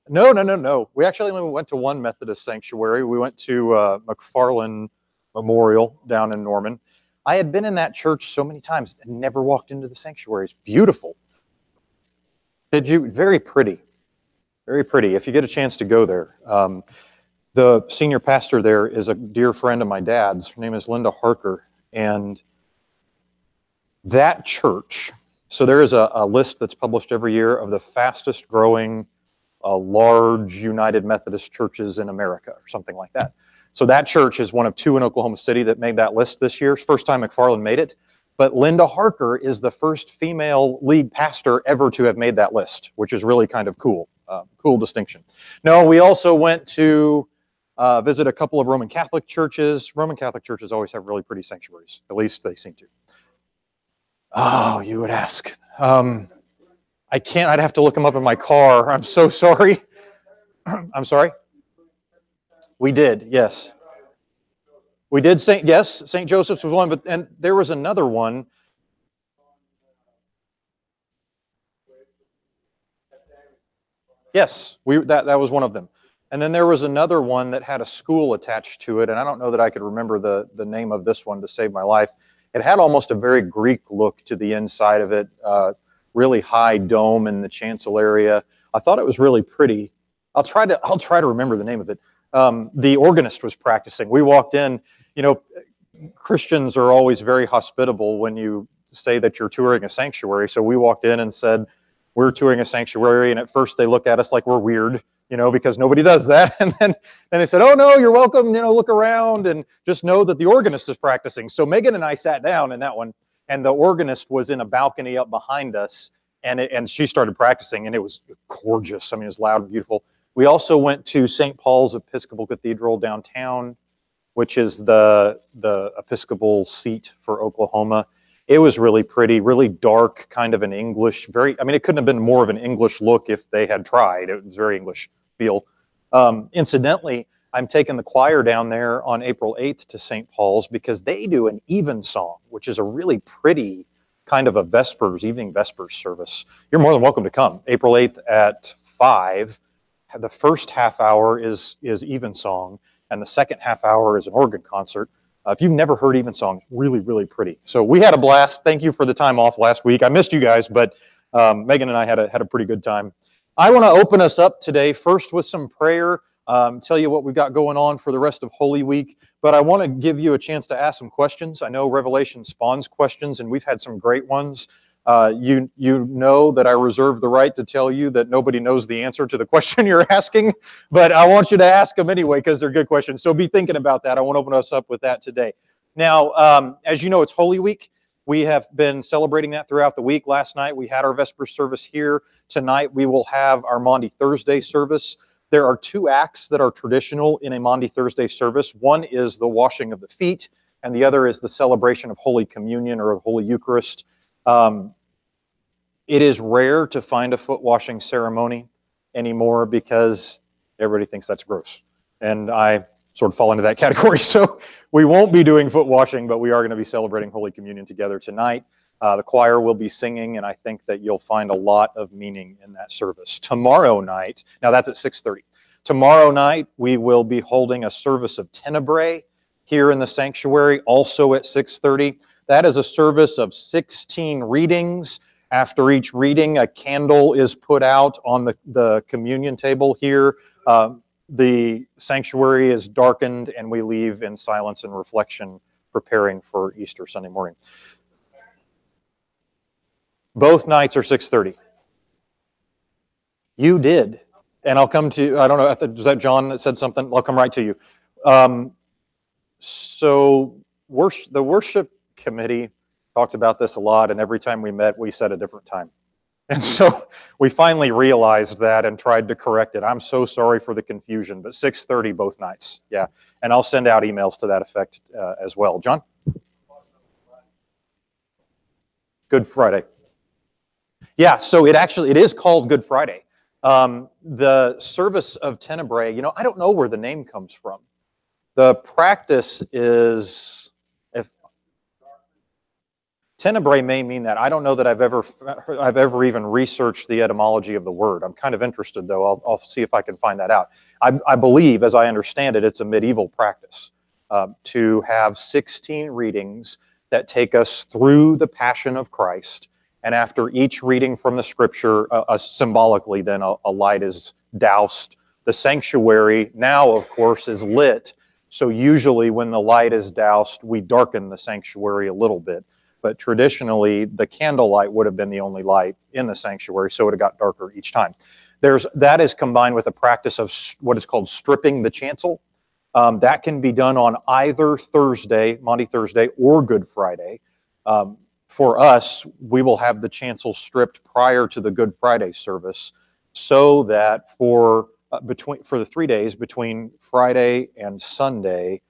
No, no, no, no. We actually only went to one Methodist sanctuary. We went to McFarland Memorial down in Norman. I had been in that church so many times and never walked into the sanctuary. It's beautiful. Did you? Very pretty. Very pretty. If you get a chance to go there. The senior pastor there is a dear friend of my dad's. Her name is Linda Harker. And that church, so there is a list that's published every year of the fastest growing large United Methodist churches in America, or something like that. So that church is one of two in Oklahoma City that made that list this year. It's the first time McFarland made it. But Linda Harker is the first female lead pastor ever to have made that list, which is really kind of cool. Cool distinction. No, we also went to visit a couple of Roman Catholic churches. Roman Catholic churches always have really pretty sanctuaries. At least they seem to. Oh, you would ask. I can't. I'd have to look them up in my car. I'm so sorry. I'm sorry. We did, yes. We did St. Joseph's was one, and there was another one. Yes, that was one of them. And then there was another one that had a school attached to it, and I don't know that I could remember the name of this one to save my life. It had almost a very Greek look to the inside of it, really high dome in the chancel area. I thought it was really pretty. I'll try to remember the name of it. The organist was practicing. We walked in. You know, Christians are always very hospitable when you say that you're touring a sanctuary. So we walked in and said, we're touring a sanctuary, and at first they look at us like we're weird, you know, because nobody does that. And then they said, oh no, you're welcome, you know, look around and just know that the organist is practicing. So Megan and I sat down in that one, and the organist was in a balcony up behind us, and she started practicing, and it was gorgeous. I mean, it was loud and beautiful. We also went to St. Paul's Episcopal Cathedral downtown, which is the Episcopal seat for Oklahoma. It was really pretty, really dark, kind of an English, I mean, it couldn't have been more of an English look if they had tried. It was very English feel. Incidentally, I'm taking the choir down there on April 8th to St. Paul's because they do an evensong, which is a really pretty kind of a evening Vespers service. You're more than welcome to come. April 8th at 5. The first half hour is evensong, and the second half hour is an organ concert. If you've never heard evensong, really, really pretty. So we had a blast. Thank you for the time off last week. I missed you guys, but Megan and I had a pretty good time. I want to open us up today first with some prayer, tell you what we've got going on for the rest of Holy Week, but I want to give you a chance to ask some questions. I know Revelation spawns questions, and we've had some great ones. You know that I reserve the right to tell you that nobody knows the answer to the question you're asking, but I want you to ask them anyway because they're good questions. So be thinking about that. I want to open us up with that today. Now, as you know, it's Holy Week. We have been celebrating that throughout the week. Last night we had our Vespers service here. Tonight we will have our Maundy Thursday service. There are two acts that are traditional in a Maundy Thursday service. One is the washing of the feet, and the other is the celebration of Holy Communion or Holy Eucharist. It is rare to find a foot washing ceremony anymore because everybody thinks that's gross. And I sort of fall into that category. So we won't be doing foot washing, but we are going to be celebrating Holy Communion together tonight. The choir will be singing, and I think that you'll find a lot of meaning in that service. Tomorrow night, now that's at 6:30. Tomorrow night, we will be holding a service of Tenebrae here in the sanctuary, also at 6:30. That is a service of 16 readings. After each reading, a candle is put out on the communion table here. The sanctuary is darkened, and we leave in silence and reflection, preparing for Easter Sunday morning. Both nights are 6:30. You did. And I'll come to, I don't know, was that John that said something? I'll come right to you. So the worship committee talked about this a lot, and every time we met, we said a different time. And so we finally realized that and tried to correct it. I'm so sorry for the confusion, but 6:30 both nights. Yeah, and I'll send out emails to that effect as well. John? Good Friday. Yeah, so it is called Good Friday. The service of Tenebrae, you know, I don't know where the name comes from. The practice is, Tenebrae may mean that. I don't know that I've ever even researched the etymology of the word. I'm kind of interested, though. I'll see if I can find that out. I believe, as I understand it, it's a medieval practice to have 16 readings that take us through the Passion of Christ. And after each reading from the Scripture, symbolically, then a light is doused. The sanctuary now, of course, is lit. So usually when the light is doused, we darken the sanctuary a little bit. But traditionally, the candlelight would have been the only light in the sanctuary, so it got darker each time. That is combined with a practice of what is called stripping the chancel. That can be done on either Thursday, Maundy Thursday, or Good Friday. For us, we will have the chancel stripped prior to the Good Friday service, so that for the 3 days between Friday and Sunday,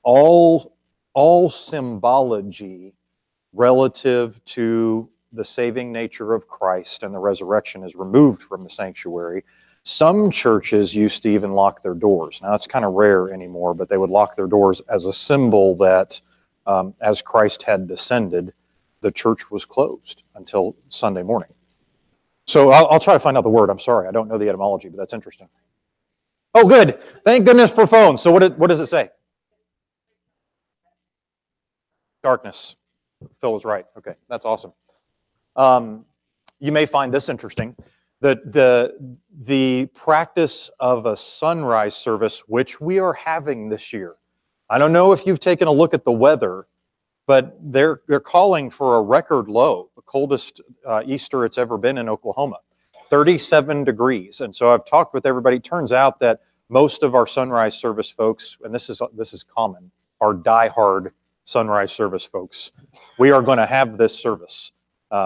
all symbology relative to the saving nature of Christ and the resurrection is removed from the sanctuary. Some churches used to even lock their doors. Now, that's kind of rare anymore, but they would lock their doors as a symbol that as Christ had descended, the church was closed until Sunday morning. So I'll try to find out the word. I'm sorry, I don't know the etymology, but that's interesting. Oh, good. Thank goodness for phones. So what does it say? Darkness. Phil was right. Okay, that's awesome. You may find this interesting. The practice of a sunrise service, which we are having this year. I don't know if you've taken a look at the weather, but they're calling for a record low, the coldest Easter it's ever been in Oklahoma, 37 degrees. And so I've talked with everybody. It turns out that most of our sunrise service folks, and this is common, are diehard sunrise service folks. We are going to have this service.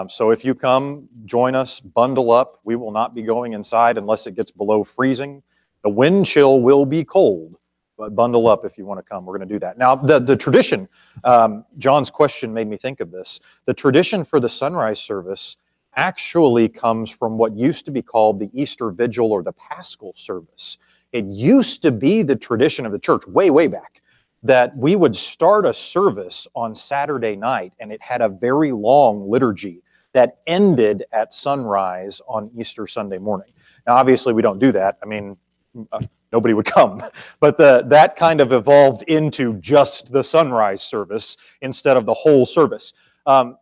So if you come, join us, bundle up. We will not be going inside unless it gets below freezing. The wind chill will be cold, but bundle up if you want to come. We're going to do that. Now, the tradition, John's question made me think of this. The tradition for the sunrise service actually comes from what used to be called the Easter Vigil or the Paschal service. It used to be the tradition of the church way, way back, that we would start a service on Saturday night, and it had a very long liturgy that ended at sunrise on Easter Sunday morning. Now, obviously, we don't do that. I mean, nobody would come. But that kind of evolved into just the sunrise service instead of the whole service.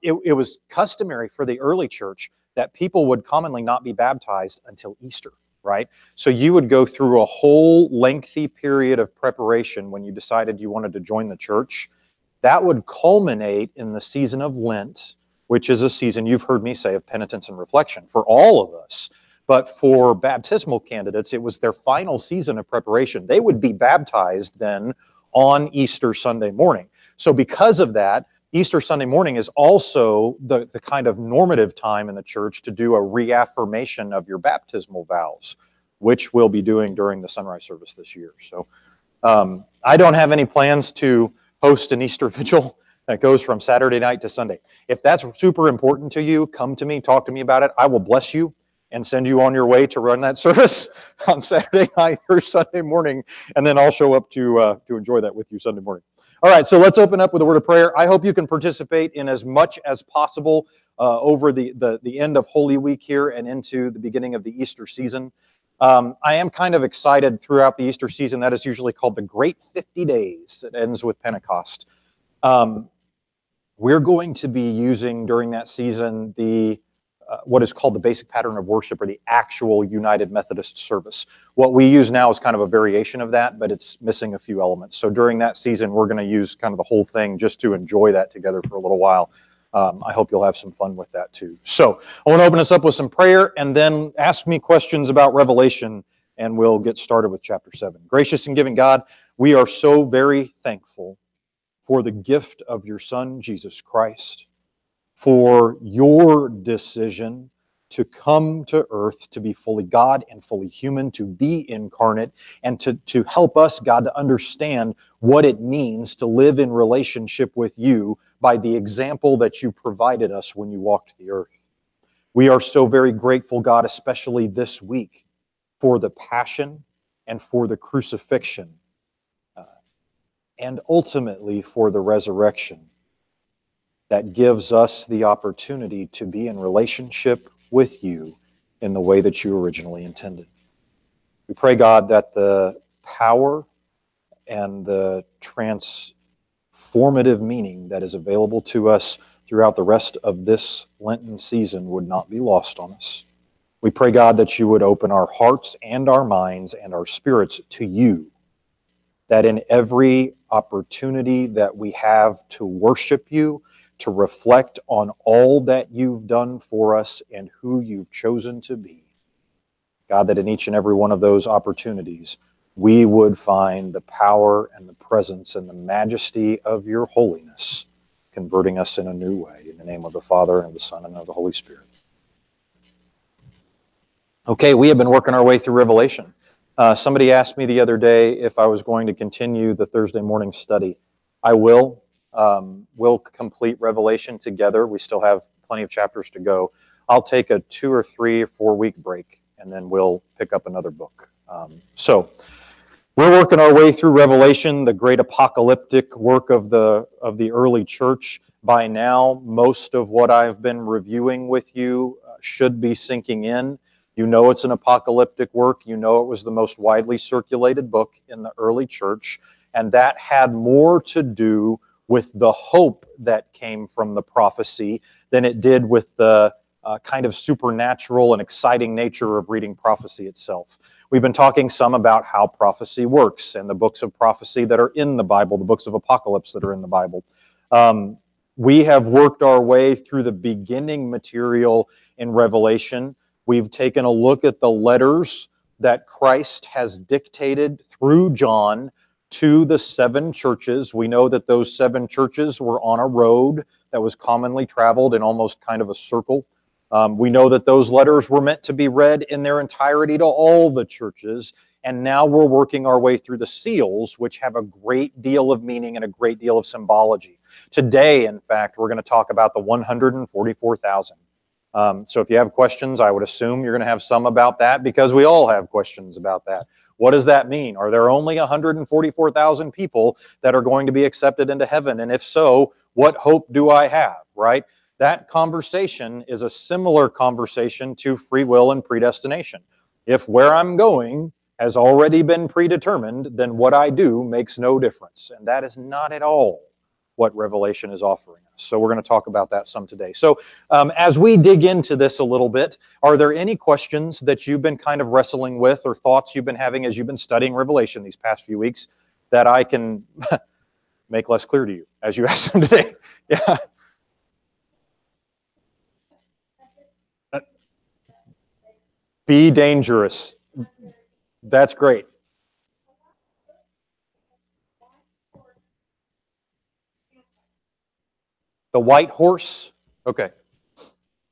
It was customary for the early church that people would commonly not be baptized until Easter. Right? So you would go through a whole lengthy period of preparation when you decided you wanted to join the church. That would culminate in the season of Lent, which is a season, you've heard me say, of penitence and reflection for all of us. But for baptismal candidates, it was their final season of preparation. They would be baptized then on Easter Sunday morning. So because of that, Easter Sunday morning is also the kind of normative time in the church to do a reaffirmation of your baptismal vows, which we'll be doing during the sunrise service this year. So I don't have any plans to host an Easter vigil that goes from Saturday night to Sunday. If that's super important to you, come to me, talk to me about it. I will bless you and send you on your way to run that service on Saturday night or Sunday morning, and then I'll show up to enjoy that with you Sunday morning. All right, so let's open up with a word of prayer. I hope you can participate in as much as possible over the end of Holy Week here and into the beginning of the Easter season. I am kind of excited throughout the Easter season. That is usually called the Great 50 Days. It ends with Pentecost. We're going to be using during that season what is called the basic pattern of worship, or the actual United Methodist service. What we use now is kind of a variation of that, but it's missing a few elements. So during that season, we're going to use kind of the whole thing just to enjoy that together for a little while. I hope you'll have some fun with that too. So I want to open us up with some prayer, and then ask me questions about Revelation, and we'll get started with chapter 7. Gracious and giving God, we are so very thankful for the gift of your Son, Jesus Christ, for your decision to come to earth, to be fully God and fully human, to be incarnate, and to help us, God, to understand what it means to live in relationship with you by the example that you provided us when you walked the earth. We are so very grateful, God, especially this week, for the passion and for the crucifixion, and ultimately for the resurrection. that gives us the opportunity to be in relationship with you in the way that you originally intended. We pray, God, that the power and the transformative meaning that is available to us throughout the rest of this Lenten season would not be lost on us. We pray, God, that you would open our hearts and our minds and our spirits to you, that in every opportunity that we have to worship you, to reflect on all that you've done for us and who you've chosen to be, God, that in each and every one of those opportunities, we would find the power and the presence and the majesty of your holiness, converting us in a new way. In the name of the Father, and of the Son, and of the Holy Spirit. Okay, we have been working our way through Revelation. Somebody asked me the other day if I was going to continue the Thursday morning study. I will. We'll complete Revelation together. We still have plenty of chapters to go. I'll take a 2 or 3 or 4 week break, and then we'll pick up another book. So we're working our way through Revelation, the great apocalyptic work of the early church. By now, most of what I've been reviewing with you should be sinking in. You know it's an apocalyptic work. You know it was the most widely circulated book in the early church, and that had more to do with the hope that came from the prophecy than it did with the kind of supernatural and exciting nature of reading prophecy itself. We've been talking some about how prophecy works and the books of prophecy that are in the Bible, the books of apocalypse that are in the Bible. We have worked our way through the beginning material in Revelation. We've taken a look at the letters that Christ has dictated through John to the 7 churches. We know that those 7 churches were on a road that was commonly traveled in almost kind of a circle. We know that those letters were meant to be read in their entirety to all the churches, and now we're working our way through the seals, which have a great deal of meaning and a great deal of symbology. Today, in fact, we're going to talk about the 144,000. So if you have questions, I would assume you're going to have some about that, because we all have questions about that. What does that mean? Are there only 144,000 people that are going to be accepted into heaven? And if so, what hope do I have, right? That conversation is a similar conversation to free will and predestination. If where I'm going has already been predetermined, then what I do makes no difference. And that is not at all what Revelation is offering us. So we're going to talk about that some today. So as we dig into this a little bit, are there any questions that you've been kind of wrestling with, or thoughts you've been having as you've been studying Revelation these past few weeks that I can make less clear to you as you ask them today? Yeah. Be dangerous. That's great. The white horse? Okay.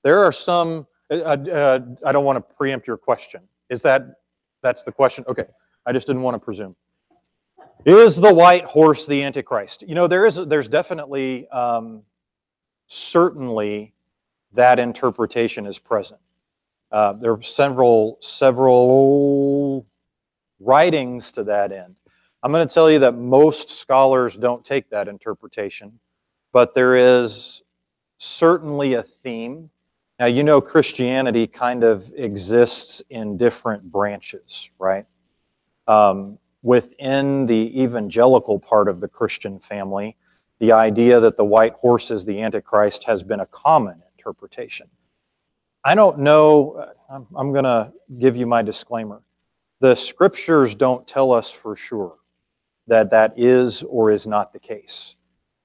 There are some, I don't want to preempt your question. That's the question? Okay. I just didn't want to presume. Is the white horse the Antichrist? You know, there's definitely, certainly that interpretation is present. There are several writings to that end. I'm going to tell you that most scholars don't take that interpretation, but there is certainly a theme. Now, you know, Christianity kind of exists in different branches, right? Within the evangelical part of the Christian family, the idea that the white horse is the Antichrist has been a common interpretation. I don't know, I'm going to give you my disclaimer. The scriptures don't tell us for sure that that is or is not the case.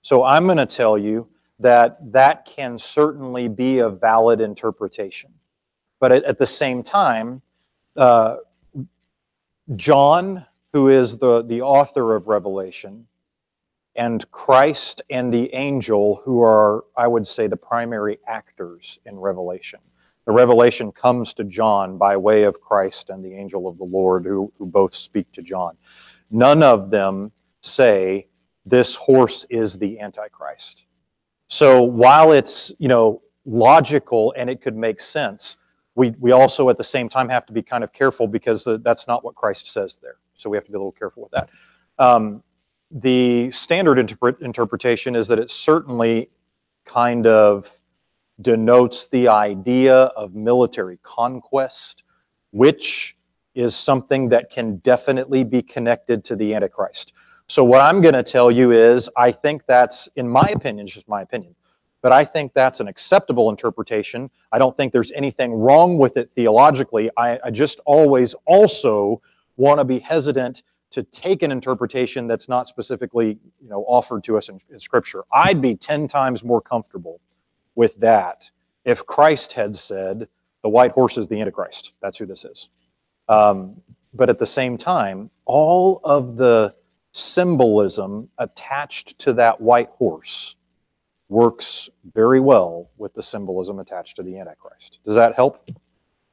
So I'm going to tell you that that can certainly be a valid interpretation. But at the same time, John, who is the author of Revelation, and Christ and the angel, who are, I would say, the primary actors in Revelation. The revelation comes to John by way of Christ and the angel of the Lord, who both speak to John. None of them say, this horse is the Antichrist. So while it's, you know, logical and it could make sense, we also at the same time have to be kind of careful, because that's not what Christ says there. So we have to be a little careful with that. The standard interpretation is that it certainly kind of denotes the idea of military conquest, which is something that can definitely be connected to the Antichrist. So what I'm going to tell you is, I think that's, in my opinion, it's just my opinion, but I think that's an acceptable interpretation. I don't think there's anything wrong with it theologically. I just always also want to be hesitant to take an interpretation that's not specifically, offered to us in Scripture. I'd be 10 times more comfortable with that if Christ had said, the white horse is the Antichrist. That's who this is. But at the same time, all of the symbolism attached to that white horse works very well with the symbolism attached to the Antichrist. Does that help?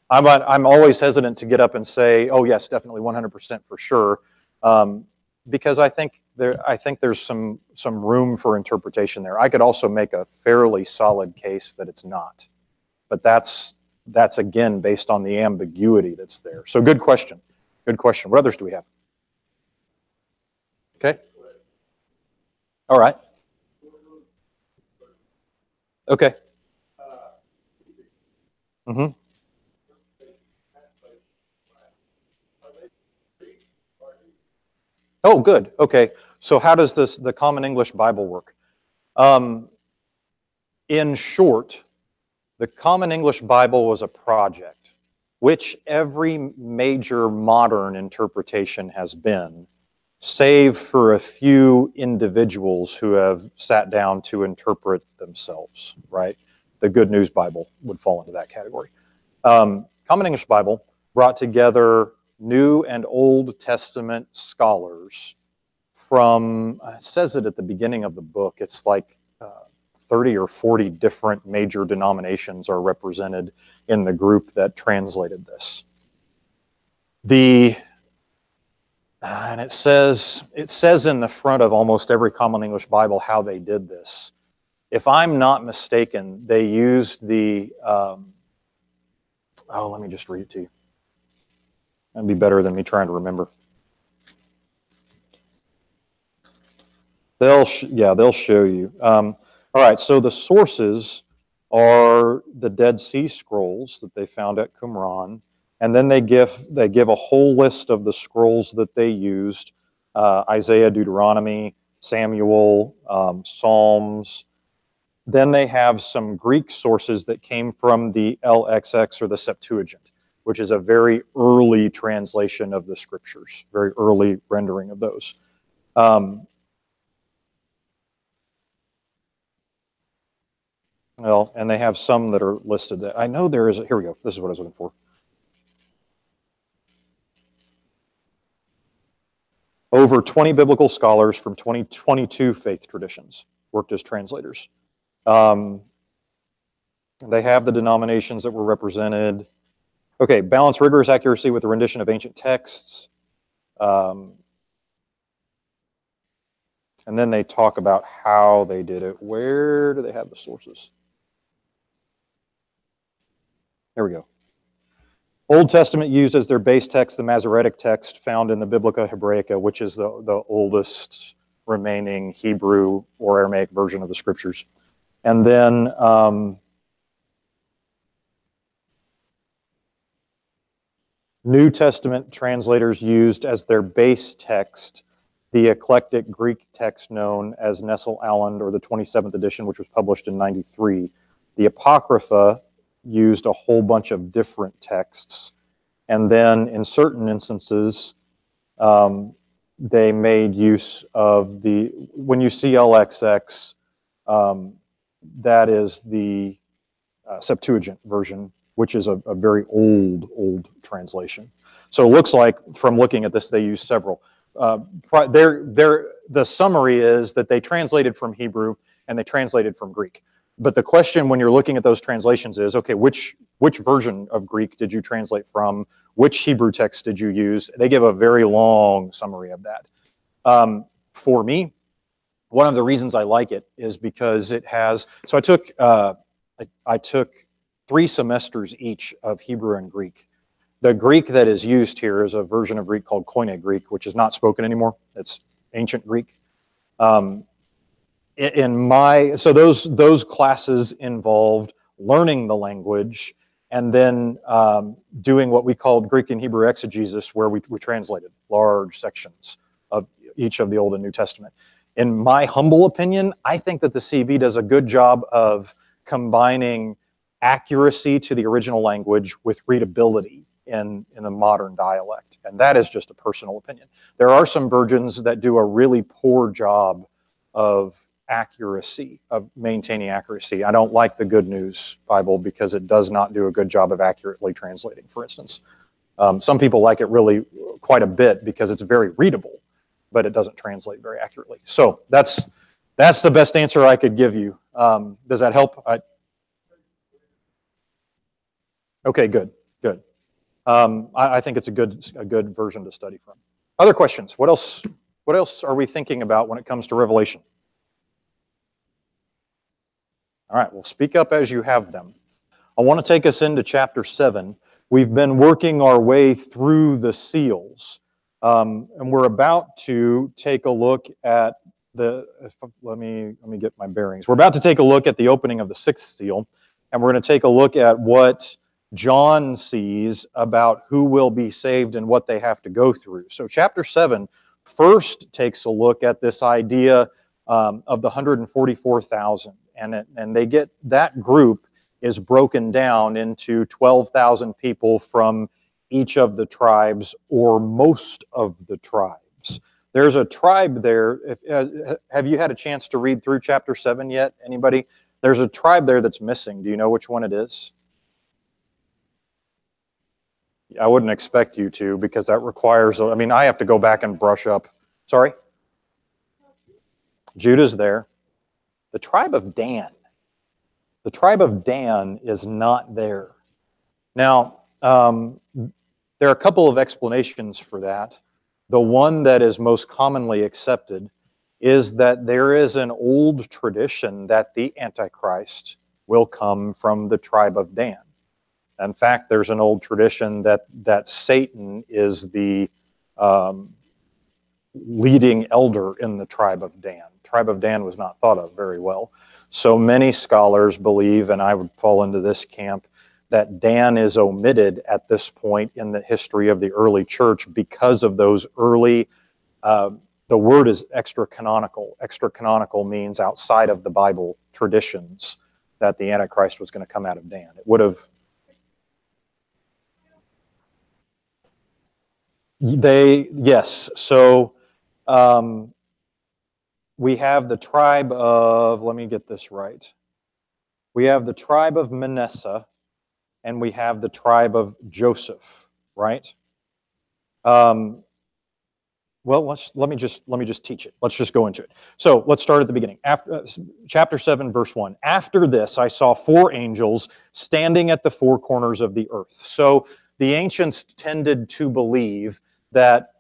I'm always hesitant to get up and say, oh yes, definitely 100% for sure, because I think there's some room for interpretation there. I could also make a fairly solid case that it's not, but that's again based on the ambiguity that's there. So good question. Good question. What others do we have? Okay. All right. Okay. Mm-hmm. Oh, good. Okay. So how does the Common English Bible work? In short, the Common English Bible was a project, which every major modern interpretation has been, save for a few individuals who have sat down to interpret themselves, right? The Good News Bible would fall into that category. Common English Bible brought together New and Old Testament scholars from, it says it at the beginning of the book, it's like 30 or 40 different major denominations are represented in the group that translated this. And it says in the front of almost every Common English Bible how they did this. If I'm not mistaken, they used the, let me just read it to you. That'd be better than me trying to remember. They'll show you. All right, so the sources are the Dead Sea Scrolls that they found at Qumran, and then they give a whole list of the scrolls that they used: Isaiah, Deuteronomy, Samuel, Psalms. Then they have some Greek sources that came from the LXX or the Septuagint, which is a very early translation of the Scriptures, very early rendering of those. Well, and they have some that are listed. That I know there is. Here we go. This is what I was looking for. Over 20 biblical scholars from 22 faith traditions worked as translators. They have the denominations that were represented. Okay, balance rigorous accuracy with the rendition of ancient texts. And then they talk about how they did it. Where do they have the sources? There we go. Old Testament used as their base text the Masoretic text found in the Biblica Hebraica, which is the oldest remaining Hebrew or Aramaic version of the Scriptures. And then New Testament translators used as their base text the eclectic Greek text known as Nestle-Aland, or the 27th edition, which was published in '93. The Apocrypha used a whole bunch of different texts, and then in certain instances they made use of when you see LXX, that is the Septuagint version, which is a very old translation. So it looks like, from looking at this, they use several. The summary is that they translated from Hebrew and they translated from Greek. But the question when you're looking at those translations is, okay, which version of Greek did you translate from? Which Hebrew text did you use? They give a very long summary of that. For me, one of the reasons I like it is because it has, so I took 3 semesters each of Hebrew and Greek. The Greek that is used here is a version of Greek called Koine Greek, which is not spoken anymore. It's ancient Greek. So those classes involved learning the language and then doing what we called Greek and Hebrew exegesis, where we translated large sections of each of the Old and New Testament. In my humble opinion, I think that the CB does a good job of combining accuracy to the original language with readability in the modern dialect. And that is just a personal opinion. There are some versions that do a really poor job of accuracy, of maintaining accuracy. I don't like the Good News Bible because it does not do a good job of accurately translating, for instance. Some people like it really quite a bit because it's very readable, but it doesn't translate very accurately. So that's the best answer I could give you. Does that help? Okay, good. I think it's a good version to study from. Other questions? What else are we thinking about when it comes to Revelation? All right, well, speak up as you have them. I want to take us into chapter 7. We've been working our way through the seals, and we're about to take a look at let me get my bearings. We're about to take a look at the opening of the 6th seal, and we're going to take a look at what John sees about who will be saved and what they have to go through. So chapter 7 first takes a look at this idea of the 144,000. And they get, that group is broken down into 12,000 people from each of the tribes or most of the tribes. There's a tribe there. Have you had a chance to read through chapter 7 yet? Anybody? There's a tribe there that's missing. Do you know which one it is? I wouldn't expect you to, because that requires, I mean, I have to go back and brush up. Sorry? Judah's there. The tribe of Dan. The tribe of Dan is not there. Now, there are a couple of explanations for that. The one that is most commonly accepted is that there is an old tradition that the Antichrist will come from the tribe of Dan. In fact, there's an old tradition that Satan is the leading elder in the tribe of Dan. Tribe of Dan was not thought of very well. So many scholars believe, and I would fall into this camp, that Dan is omitted at this point in the history of the early church because of those early, the word is extra-canonical. Extra-canonical means outside of the Bible traditions that the Antichrist was going to come out of Dan. It would have... Yes, so... we have the tribe of, let me get this right. We have the tribe of Manasseh, and we have the tribe of Joseph, right? Well, let me just teach it. Let's just go into it. So let's start at the beginning. After chapter 7, verse 1. After this, I saw 4 angels standing at the 4 corners of the earth. So the ancients tended to believe that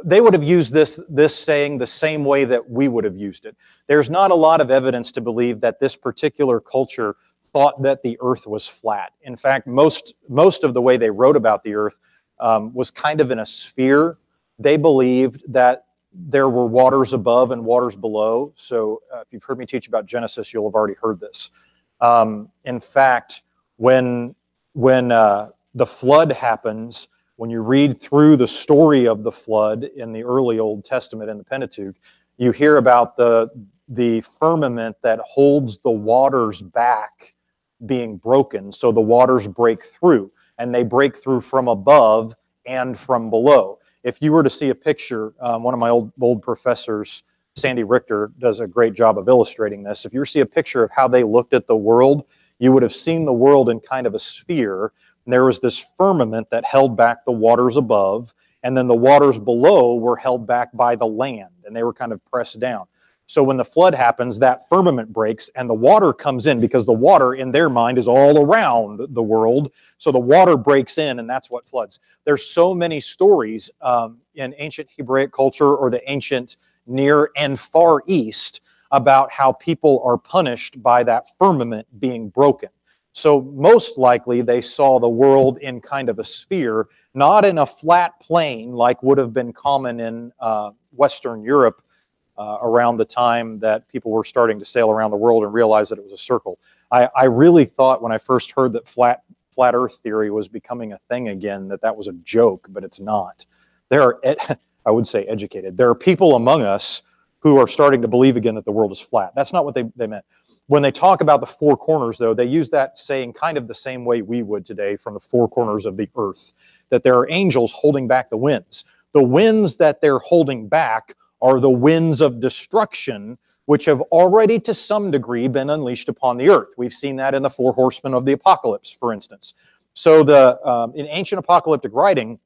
they would have used this saying the same way that we would have used it. There's not a lot of evidence to believe that this particular culture thought that the earth was flat. In fact, most of the way they wrote about the earth was kind of in a sphere. They believed that there were waters above and waters below. So if you've heard me teach about Genesis, you'll have already heard this. In fact, when the flood happens, when you read through the story of the flood in the early Old Testament in the Pentateuch, you hear about the firmament that holds the waters back being broken. So the waters break through, and they break through from above and from below. If you were to see a picture, one of my old professors, Sandy Richter, does a great job of illustrating this. If you were to see a picture of how they looked at the world, you would have seen the world in kind of a sphere. And there was this firmament that held back the waters above, and then the waters below were held back by the land, and they were kind of pressed down. So when the flood happens, that firmament breaks, and the water comes in, because the water in their mind is all around the world. So the water breaks in, and that's what floods. There's so many stories in ancient Hebraic culture or the ancient Near and Far East about how people are punished by that firmament being broken. So most likely they saw the world in kind of a sphere, not in a flat plane like would have been common in Western Europe around the time that people were starting to sail around the world and realize that it was a circle. I really thought when I first heard that flat Earth theory was becoming a thing again, that was a joke, but it's not. There are, I would say educated, there are people among us who are starting to believe again that the world is flat. That's not what they meant. When they talk about the four corners, though, they use that saying kind of the same way we would today from the four corners of the earth, that there are angels holding back the winds. The winds that they're holding back are the winds of destruction, which have already to some degree been unleashed upon the earth. We've seen that in the four horsemen of the apocalypse, for instance. So in ancient apocalyptic writing,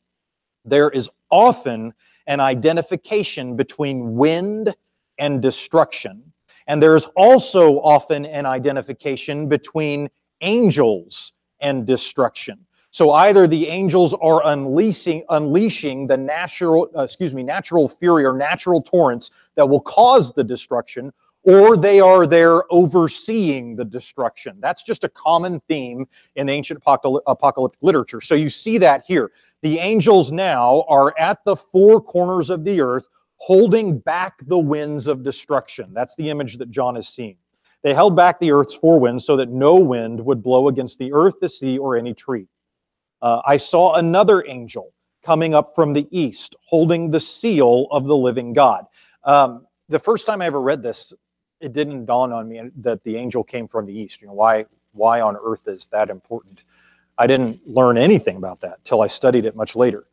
there is often an identification between wind and destruction. And there is also often an identification between angels and destruction. So either the angels are unleashing the natural fury or natural torrents that will cause the destruction, or they are there overseeing the destruction. That's just a common theme in ancient apocalyptic literature. So you see that here. The angels now are at the four corners of the earth, holding back the winds of destruction. That's the image that John is seeing. They held back the earth's four winds so that no wind would blow against the earth, the sea, or any tree. I saw another angel coming up from the east, holding the seal of the living God. The first time I ever read this, it didn't dawn on me that the angel came from the east. You know, why on earth is that important? I didn't learn anything about that till I studied it much later.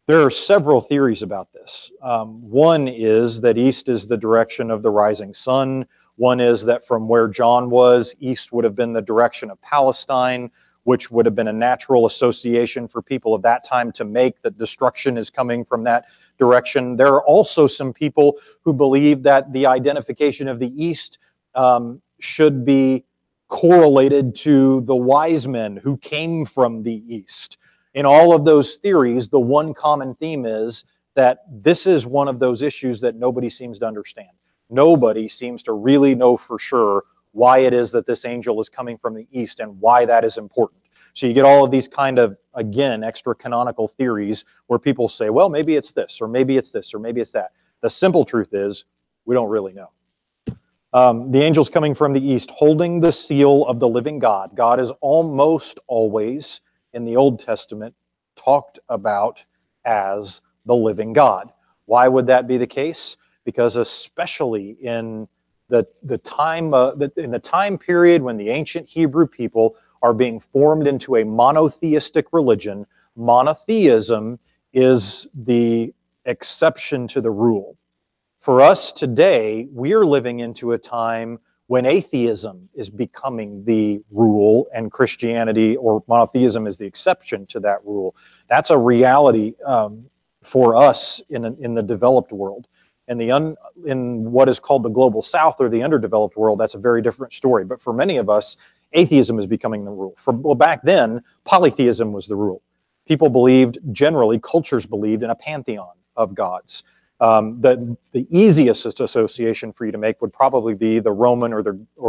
There are several theories about this. One is that east is the direction of the rising sun. One is that from where John was, east would have been the direction of Palestine, which would have been a natural association for people of that time to make, that destruction is coming from that direction. There are also some people who believe that the identification of the east should be correlated to the wise men who came from the east. In all of those theories, the one common theme is that this is one of those issues that nobody seems to understand. Nobody seems to really know for sure why it is that this angel is coming from the east and why that is important. So you get all of these kind of, again, extra canonical theories where people say, well, maybe it's this, or maybe it's this, or maybe it's that. The simple truth is, we don't really know. The angel's coming from the east, holding the seal of the living God. God is almost always, in the Old Testament, talked about as the living God. Why would that be the case? Because especially in the time period when the ancient Hebrew people are being formed into a monotheistic religion, monotheism is the exception to the rule. For us today, we are living into a time when atheism is becoming the rule and Christianity or monotheism is the exception to that rule. That's a reality for us in the developed world. In what is called the global south or the underdeveloped world, that's a very different story. But for many of us, atheism is becoming the rule. Back then, polytheism was the rule. People believed, generally, cultures believed in a pantheon of gods. The easiest association for you to make would probably be the Roman or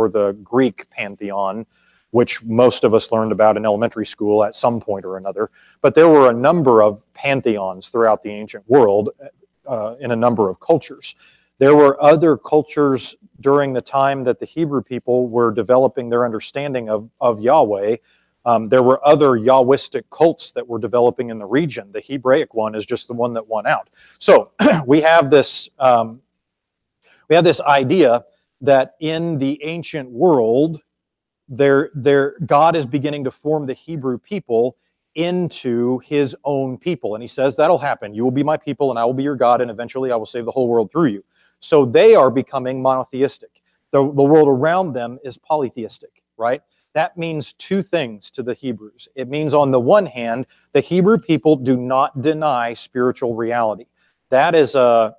the Greek pantheon, which most of us learned about in elementary school at some point or another. But there were a number of pantheons throughout the ancient world in a number of cultures. There were other cultures during the time that the Hebrew people were developing their understanding of Yahweh. There were other Yahwistic cults that were developing in the region. The Hebraic one is just the one that won out. So we have this idea that in the ancient world, God is beginning to form the Hebrew people into his own people. And he says, that'll happen. You will be my people and I will be your God, and eventually I will save the whole world through you. So they are becoming monotheistic. The world around them is polytheistic, right? That means two things to the Hebrews. It means, on the one hand, the Hebrew people do not deny spiritual reality. That is a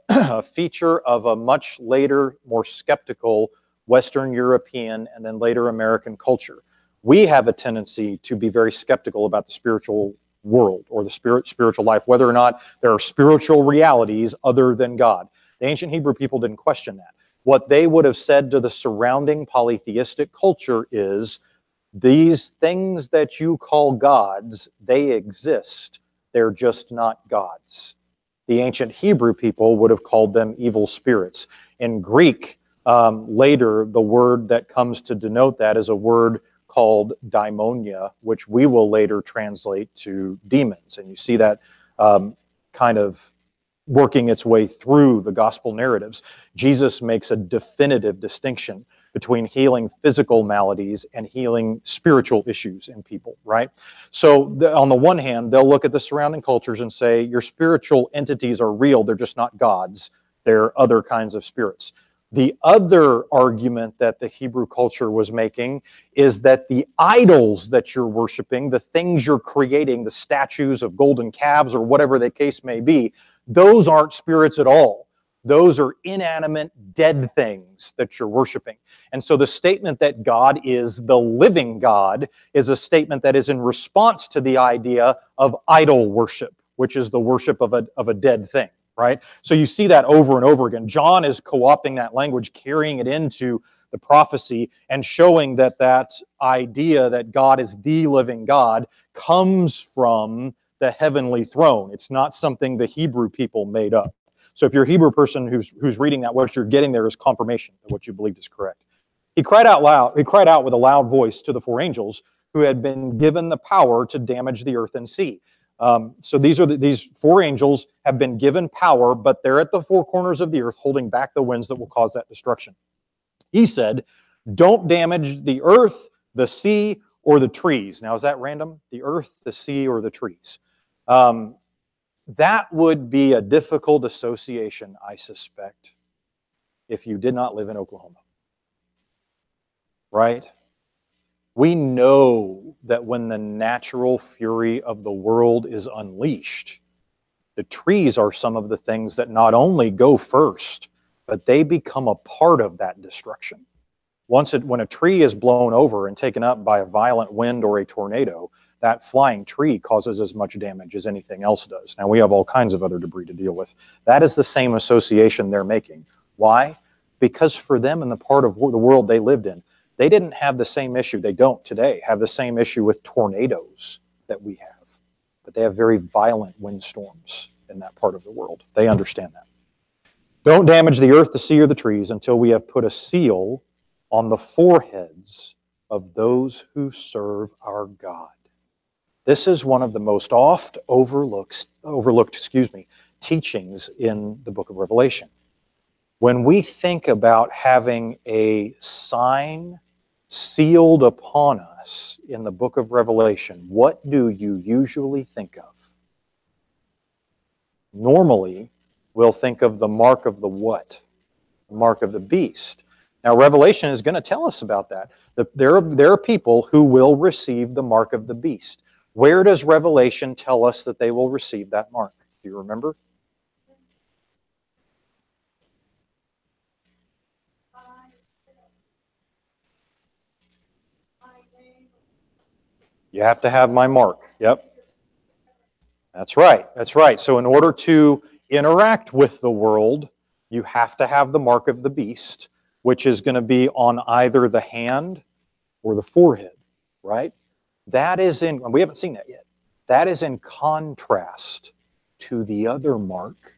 feature of a much later, more skeptical Western European and then later American culture. We have a tendency to be very skeptical about the spiritual world or the spiritual life, whether or not there are spiritual realities other than God. The ancient Hebrew people didn't question that. What they would have said to the surrounding polytheistic culture is, these things that you call gods, they exist. They're just not gods. The ancient Hebrew people would have called them evil spirits. In Greek, later, the word that comes to denote that is a word called daimonia, which we will later translate to demons. And you see that kind of working its way through the gospel narratives. Jesus makes a definitive distinction between healing physical maladies and healing spiritual issues in people, right? So on the one hand, they'll look at the surrounding cultures and say, your spiritual entities are real, they're just not gods. They're other kinds of spirits. The other argument that the Hebrew culture was making is that the idols that you're worshiping, the things you're creating, the statues of golden calves or whatever the case may be, those aren't spirits at all. Those are inanimate, dead things that you're worshiping. And so the statement that God is the living God is a statement that is in response to the idea of idol worship, which is the worship of a dead thing. Right? So you see that over and over again. John is co-opting that language, carrying it into the prophecy, and showing that that idea that God is the living God comes from the heavenly throne. It's not something the Hebrew people made up. So if you're a Hebrew person who's reading that, what you're getting there is confirmation that what you believed is correct. He cried out loud. He cried out with a loud voice to the four angels who had been given the power to damage the earth and sea. So these four angels have been given power, but they're at the four corners of the earth holding back the winds that will cause that destruction. He said, don't damage the earth, the sea, or the trees. Now, is that random? The earth, the sea, or the trees? That would be a difficult association, I suspect, if you did not live in Oklahoma. Right? We know that when the natural fury of the world is unleashed, the trees are some of the things that not only go first, but they become a part of that destruction. When a tree is blown over and taken up by a violent wind or a tornado, that flying tree causes as much damage as anything else does. Now, we have all kinds of other debris to deal with. That is the same association they're making. Why? Because for them in the part of the world they lived in, they didn't have the same issue. They don't today have the same issue with tornadoes that we have. But they have very violent windstorms in that part of the world. They understand that. Don't damage the earth, the sea, or the trees until we have put a seal on the foreheads of those who serve our God. This is one of the most oft overlooked teachings in the book of Revelation. When we think about having a sign sealed upon us in the book of Revelation, what do you usually think of? Normally, we'll think of the mark of the what? The mark of the beast. Now, Revelation is going to tell us about that. There are people who will receive the mark of the beast. Where does Revelation tell us that they will receive that mark? Do you remember? You have to have my mark. Yep. That's right. That's right. So in order to interact with the world, you have to have the mark of the beast, which is going to be on either the hand or the forehead, right? That is in, we haven't seen that yet. That is in contrast to the other mark,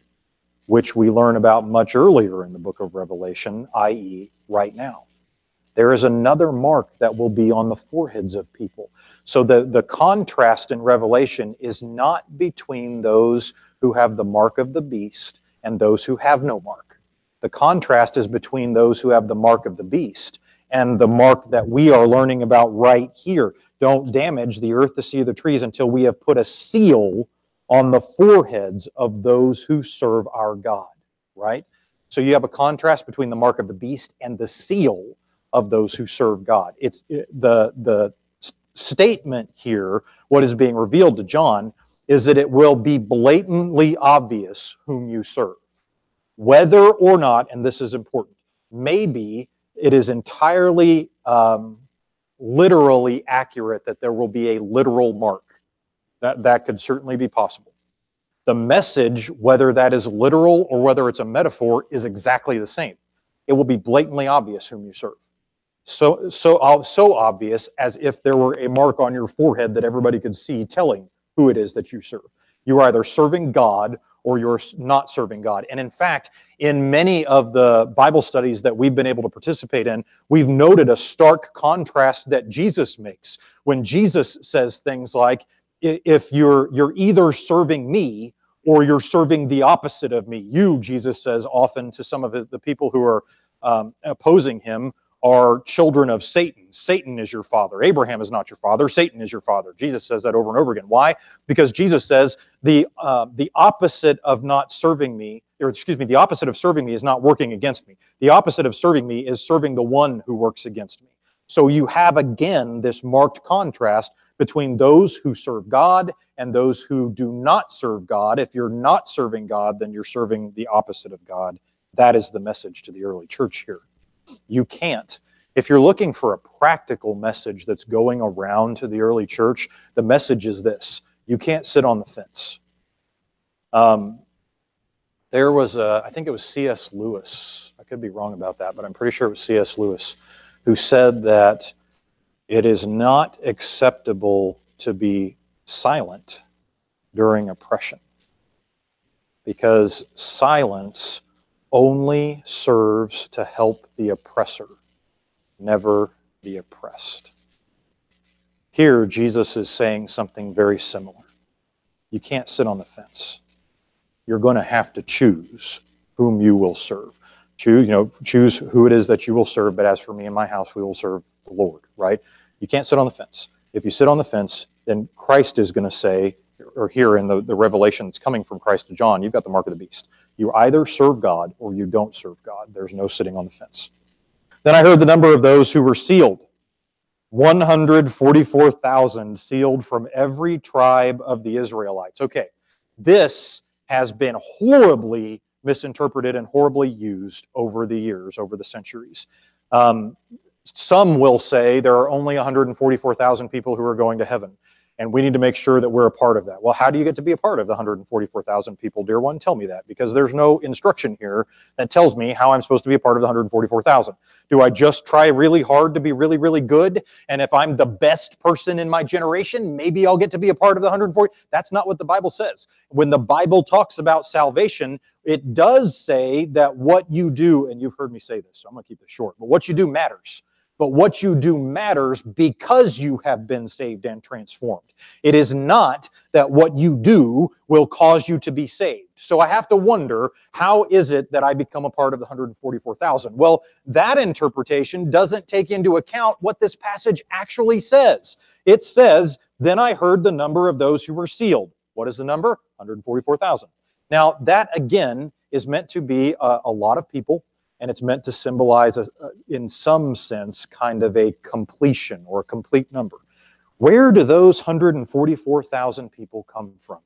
which we learn about much earlier in the book of Revelation, i.e., right now. There is another mark that will be on the foreheads of people. So the contrast in Revelation is not between those who have the mark of the beast and those who have no mark. The contrast is between those who have the mark of the beast and the mark that we are learning about right here. Don't damage the earth, the sea, or the trees until we have put a seal on the foreheads of those who serve our God, right? So you have a contrast between the mark of the beast and the seal of those who serve God. It's the statement here, what is being revealed to John, is that it will be blatantly obvious whom you serve. Whether or not, and this is important, maybe it is entirely literally accurate that there will be a literal mark. That could certainly be possible. The message, whether that is literal or whether it's a metaphor, is exactly the same. It will be blatantly obvious whom you serve. So obvious as if there were a mark on your forehead that everybody could see telling who it is that you serve. You are either serving God or you're not serving God. And in fact, in many of the Bible studies that we've been able to participate in, we've noted a stark contrast that Jesus makes when Jesus says things like, if you're either serving me or you're serving the opposite of me. You, Jesus says often to some of the people who are opposing him, are children of Satan. Satan is your father. Abraham is not your father. Satan is your father. Jesus says that over and over again. Why? Because Jesus says the opposite of not serving me, or excuse me, the opposite of serving me is not working against me. The opposite of serving me is serving the one who works against me. So you have again this marked contrast between those who serve God and those who do not serve God. If you're not serving God, then you're serving the opposite of God. That is the message to the early church here. You can't. If you're looking for a practical message that's going around to the early church, the message is this: you can't sit on the fence. There was I think it was C.S. Lewis. I could be wrong about that, but I'm pretty sure it was C.S. Lewis who said that it is not acceptable to be silent during oppression, because silence only serves to help the oppressor, never the oppressed. Here, Jesus is saying something very similar. You can't sit on the fence. You're going to have to choose whom you will serve. Choose who it is that you will serve, but as for me and my house, we will serve the Lord, right? You can't sit on the fence. If you sit on the fence, then Christ is going to say, or here in the revelation that's coming from Christ to John, you've got the mark of the beast. You either serve God or you don't serve God. There's no sitting on the fence. Then I heard the number of those who were sealed. 144,000 sealed from every tribe of the Israelites. Okay, this has been horribly misinterpreted and horribly used over the years, over the centuries. Some will say there are only 144,000 people who are going to heaven, and we need to make sure that we're a part of that. Well, how do you get to be a part of the 144,000 people, dear one? Tell me that, because there's no instruction here that tells me how I'm supposed to be a part of the 144,000. Do I just try really hard to be really, really good? And if I'm the best person in my generation, maybe I'll get to be a part of the 140. That's not what the Bible says. When the Bible talks about salvation, it does say that what you do, and you've heard me say this, so I'm going to keep this short, but what you do matters. But what you do matters because you have been saved and transformed. It is not that what you do will cause you to be saved. So I have to wonder, how is it that I become a part of the 144,000? Well, that interpretation doesn't take into account what this passage actually says. It says, then I heard the number of those who were sealed. What is the number? 144,000. Now, that again is meant to be a lot of people. And it's meant to symbolize, in some sense, kind of a completion or a complete number. Where do those 144,000 people come from?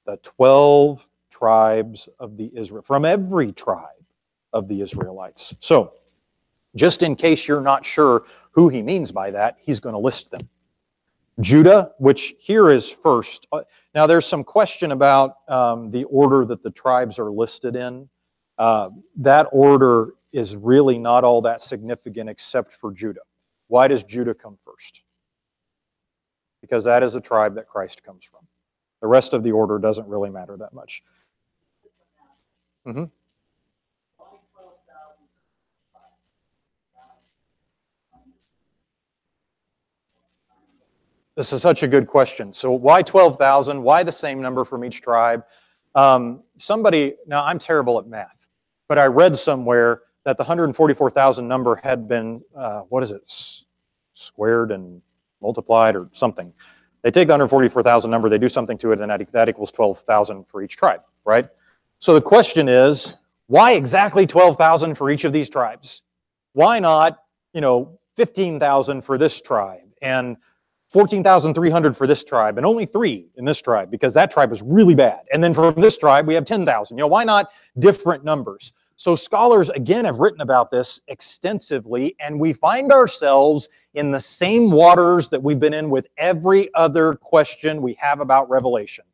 The 12 tribes of the Israel, from every tribe of the Israelites. So, just in case you're not sure who he means by that, he's going to list them. Judah, which here is first. Now, there's some question about the order that the tribes are listed in. That order is really not all that significant except for Judah. Why does Judah come first? Because that is a tribe that Christ comes from. The rest of the order doesn't really matter that much. This is such a good question. So why 12,000? Why the same number from each tribe? Now I'm terrible at math. But I read somewhere that the 144,000 number had been, squared and multiplied or something. They take the 144,000 number, they do something to it, and that equals 12,000 for each tribe, right? So the question is, why exactly 12,000 for each of these tribes? Why not, 15,000 for this tribe and 14,300 for this tribe and only 3 in this tribe because that tribe was really bad. And then from this tribe, we have 10,000. Why not different numbers? So scholars, again, have written about this extensively, and we find ourselves in the same waters that we've been in with every other question we have about Revelation.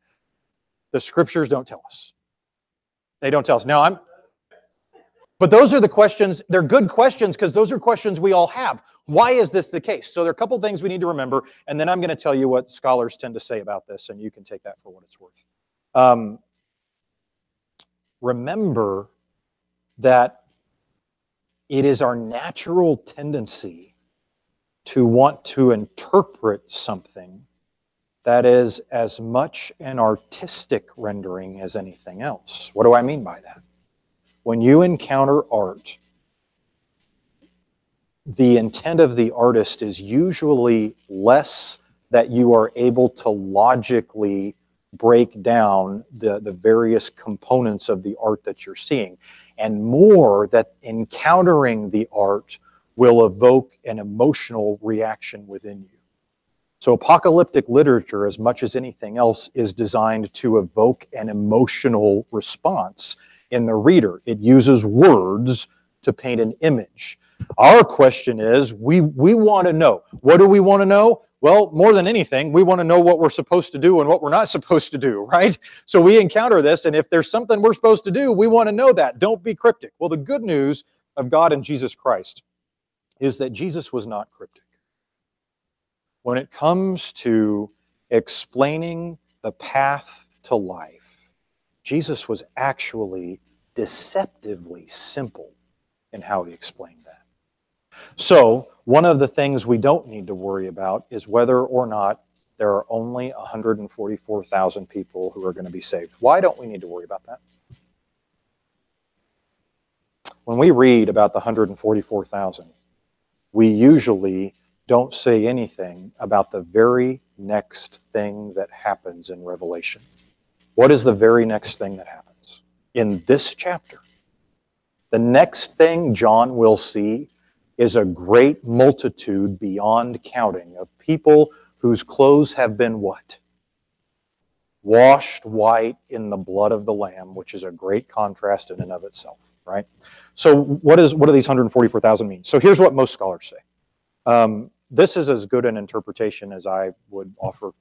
The scriptures don't tell us. They don't tell us. But those are the questions, they're good questions because those are questions we all have. Why is this the case? So there are a couple things we need to remember, and then I'm going to tell you what scholars tend to say about this, and you can take that for what it's worth. Um, remember that it is our natural tendency to want to interpret something that is as much an artistic rendering as anything else. What do I mean by that? When you encounter art, the intent of the artist is usually less that you are able to logically break down the various components of the art that you're seeing, and more that encountering the art will evoke an emotional reaction within you. So apocalyptic literature, as much as anything else, is designed to evoke an emotional response in the reader. It uses words to paint an image. Our question is, we want to know. What do we want to know? Well, more than anything, we want to know what we're supposed to do and what we're not supposed to do, right? So we encounter this, and if there's something we're supposed to do, we want to know that. Don't be cryptic. Well, the good news of God and Jesus Christ is that Jesus was not cryptic. When it comes to explaining the path to life, Jesus was actually deceptively simple in how he explained that. So, one of the things we don't need to worry about is whether or not there are only 144,000 people who are going to be saved. Why don't we need to worry about that? When we read about the 144,000, we usually don't say anything about the very next thing that happens in Revelation. What is the very next thing that happens in this chapter? The next thing John will see is a great multitude beyond counting of people whose clothes have been what? Washed white in the blood of the Lamb, which is a great contrast in and of itself, right? So what do these 144,000 mean? So here's what most scholars say. This is as good an interpretation as I would offer,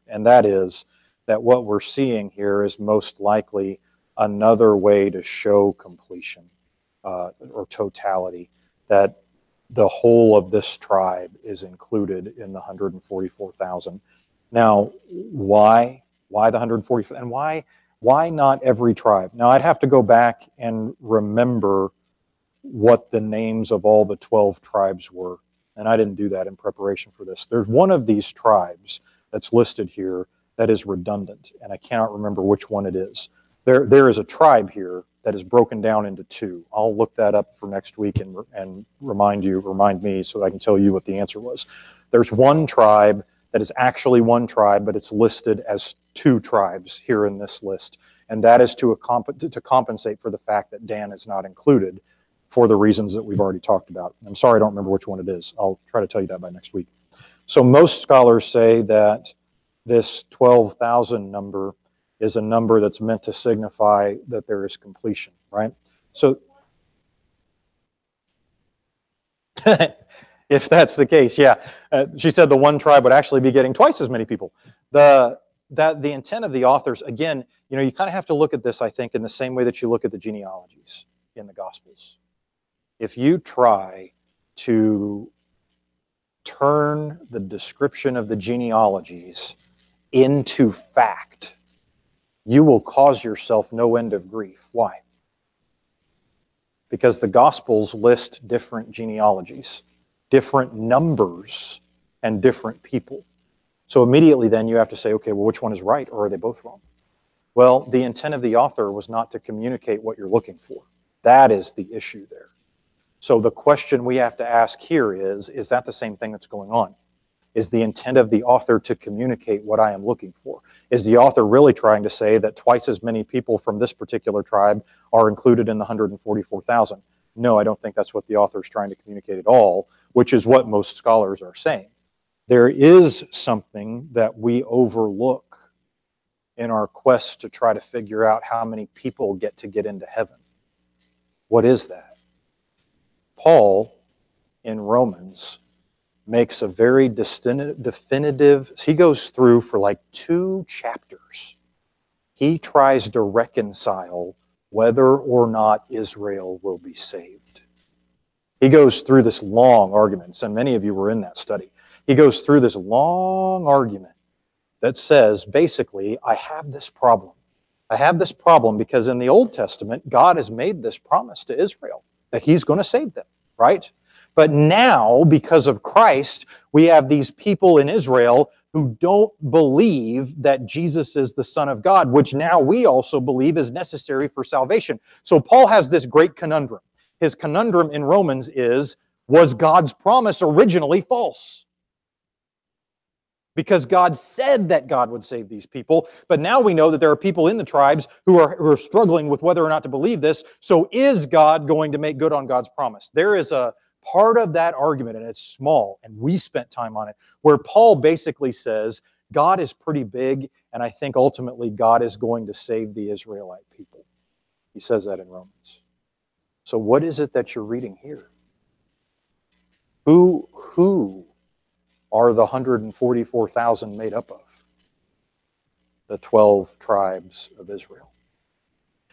and that is that what we're seeing here is most likely another way to show completion or totality, that the whole of this tribe is included in the 144,000. Now, why the 144,000? And why not every tribe? Now, I'd have to go back and remember what the names of all the 12 tribes were, and I didn't do that in preparation for this. There's one of these tribes that's listed here that is redundant, and I cannot remember which one it is. There is a tribe here that is broken down into two. I'll look that up for next week and remind me so that I can tell you what the answer was. There's one tribe that is actually one tribe, but it's listed as two tribes here in this list, and that is to compensate for the fact that Dan is not included for the reasons that we've already talked about. I'm sorry I don't remember which one it is. I'll try to tell you that by next week. So most scholars say that this 12,000 number is a number that's meant to signify that there is completion, right? So if that's the case, yeah. She said the one tribe would actually be getting twice as many people. The intent of the authors, again, you kind of have to look at this, I think, in the same way that you look at the genealogies in the Gospels. If you try to turn the description of the genealogies into fact, you will cause yourself no end of grief. Why? Because the Gospels list different genealogies, different numbers, and different people. So immediately then you have to say, okay, well, which one is right, or are they both wrong? Well, the intent of the author was not to communicate what you're looking for. That is the issue there. So the question we have to ask here is that the same thing that's going on? Is the intent of the author to communicate what I am looking for? Is the author really trying to say that twice as many people from this particular tribe are included in the 144,000? No, I don't think that's what the author is trying to communicate at all, which is what most scholars are saying. There is something that we overlook in our quest to try to figure out how many people get into heaven. What is that? Paul, in Romans, makes a very definitive, he goes through for like 2 chapters. He tries to reconcile whether or not Israel will be saved. He goes through this long argument, and many of you were in that study. He goes through this long argument that says, basically, I have this problem. I have this problem because in the Old Testament, God has made this promise to Israel that he's going to save them, right? But now, because of Christ, we have these people in Israel who don't believe that Jesus is the Son of God, which now we also believe is necessary for salvation. So Paul has this great conundrum. His conundrum in Romans is, was God's promise originally false? Because God said that God would save these people, but now we know that there are people in the tribes who are struggling with whether or not to believe this. So is God going to make good on God's promise? There is a part of that argument, and it's small, and we spent time on it, where Paul basically says God is pretty big, and I think ultimately God is going to save the Israelite people. He says that in Romans. So what is it that you're reading here? Who are the 144,000 made up of? The 12 tribes of Israel.